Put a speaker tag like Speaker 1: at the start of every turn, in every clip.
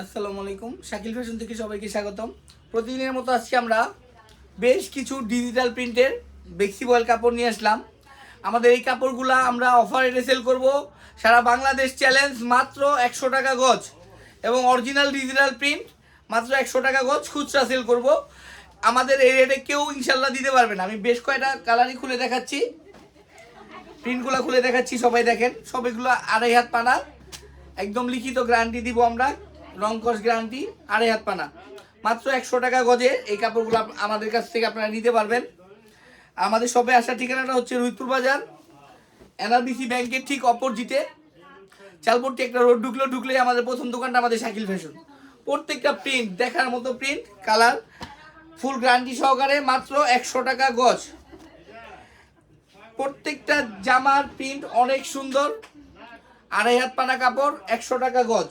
Speaker 1: আসসালামু আলাইকুম, শাকিল ফ্যাশন থেকে সবাইকে স্বাগতম। প্রতিদিনের মতো আজকে আমরা বেশ কিছু ডিজিটাল প্রিন্টের বেক্সি বয়েল কাপড় নিয়ে আসলাম। আমাদের এই কাপড়গুলা আমরা অফার রেটে সেল করব। সারা বাংলাদেশ চ্যালেঞ্জ, মাত্র 100 টাকা গজ, এবং অরিজিনাল ডিজিটাল প্রিন্ট মাত্র 100 টাকা গজ খুচরা সেল করব। আমাদের এই রেটে কেউ ইনশাল্লাহ দিতে পারবে না। আমি বেশ কয়টা কালারই খুলে দেখাচ্ছি, প্রিন্টগুলো খুলে দেখাচ্ছি, সবাই দেখেন। সবগুলো 2.5 হাত পানা, একদম লিখিত গ্যারান্টি দিব আমরা, রং কস গ্যারান্টি, 2.5 হাত পানা, মাত্র 100 টাকা গজে এই কাপড়গুলো আমাদের কাছ থেকে আপনারা নিতে পারবেন। আমাদের শপে আসার ঠিকানাটা হচ্ছে রুইপুর বাজার, এনআরবিসি ব্যাংকের ঠিক অপোজিটে চালপট্টি একটা রোড ঢুকলেই আমাদের প্রথম দোকানটা আমাদের শাকিল ফ্যাশন। প্রত্যেকটা প্রিন্ট দেখার মতো প্রিন্ট, কালার, ফুল গ্যারান্টি সহকারে, মাত্র 100 টাকা গজ। প্রত্যেকটা জামার প্রিন্ট অনেক সুন্দর, 2.5 হাত পানা কাপড়, 100 টাকা গজ।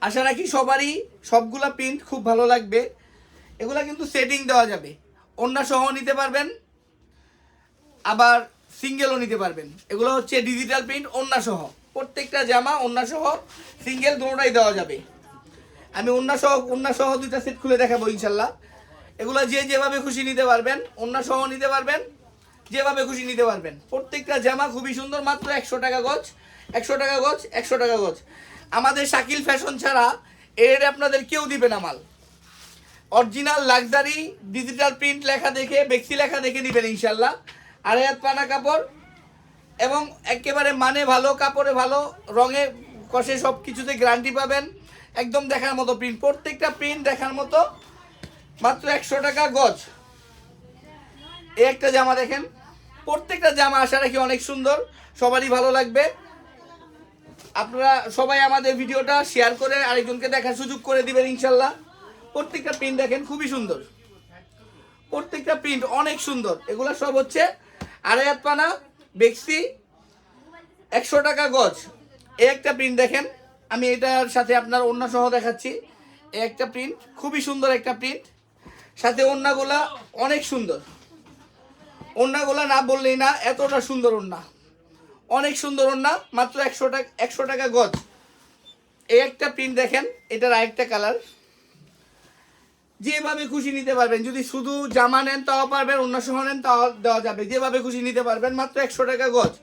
Speaker 1: আশা রাখি সবারই সবগুলা প্রিন্ট খুব ভালো লাগবে। এগুলা কিন্তু সেটিং দেওয়া যাবে, ওড়না সহ নিতে পারবেন, আবার সিঙ্গেলও নিতে পারবেন। এগুলো হচ্ছে ডিজিটাল প্রিন্ট, ওড়না সহ। প্রত্যেকটা জামা ওড়না সহ, সিঙ্গেল দুটোটাই দেওয়া যাবে। আমি ওড়না সহ 2টা সেট খুলে দেখাবো ইনশাল্লাহ। এগুলো যেভাবে খুশি নিতে পারবেন, ওড়না সহ নিতে পারবেন, যেভাবে খুশি নিতে পারবেন। প্রত্যেকটা জামা খুবই সুন্দর, মাত্র 100 টাকা গজ, 100 টাকা গজ, 100 টাকা গজ। আমাদের শাকিল ফ্যাশন ছাড়া এর আপনাদের কেউ দিবে না মাল। অরিজিনাল লাক্সারি ডিজিটাল প্রিন্ট লেখা দেখে, বেক্সি লেখা দেখে নেবেন ইনশাল্লাহ। 2.5 হাত পানা কাপড়, এবং একেবারে মানে ভালো, কাপড়ে ভালো, রঙে কষে সব কিছুতে গ্যারান্টি পাবেন। একদম দেখার মতো প্রিন্ট, প্রত্যেকটা প্রিন্ট দেখার মতো, মাত্র 100 টাকা গজ। এই একটা জামা দেখেন, প্রত্যেকটা জামা আশা রাখি অনেক সুন্দর, সবারই ভালো লাগবে। আপনারা সবাই আমাদের ভিডিওটা শেয়ার করে আরেকজনকে দেখার সুযোগ করে দিবেন ইনশাল্লাহ। প্রত্যেকটা প্রিন্ট দেখেন খুবই সুন্দর, প্রত্যেকটা প্রিন্ট অনেক সুন্দর। এগুলো সব হচ্ছে 2.5 হাত পানা বেক্সি, 100 টাকা গজ। এই একটা প্রিন্ট দেখেন, আমি এটার সাথে আপনার ওড়না সহ দেখাচ্ছি। এই একটা প্রিন্ট খুবই সুন্দর, একটা প্রিন্ট, সাথে ওড়নাগুলা অনেক সুন্দর। ওড়নাগুলা না বললেই না, এতটা সুন্দর ওড়না, অনেক সুন্দর ওড়না, মাত্র 100 টাকা গজ। এই একটা প্রিন্ট দেখেন, এটার আরেকটা কালার। যেভাবে খুশি নিতে পারবেন, যদি শুধু জামা নেন তাও পারবেন, অন্য সহ নেন তাও দেওয়া যাবে, যেভাবে খুশি নিতে পারবেন, মাত্র 100 টাকা গজ।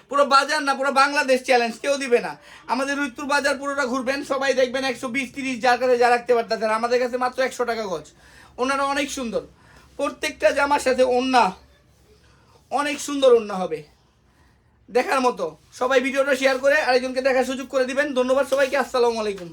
Speaker 1: পুরো বাজার না, পুরো বাংলাদেশ চ্যালেঞ্জ, কেউ দিবে না। আমাদের রুইপুর বাজার পুরোটা ঘুরবেন, সবাই দেখবেন 120-30 যার কাছে যা রাখতে পারতেছেন, আমাদের কাছে মাত্র 100 টাকা গজ। ওনারা অনেক সুন্দর, প্রত্যেকটা জামার সাথে ওড়না অনেক সুন্দর, ওড়না হবে দেখার মতো। সবাই ভিডিওটা শেয়ার করে আরেকজনকে দেখার সুযোগ করে দিবেন। ধন্যবাদ সবাইকে, আসসালামু আলাইকুম।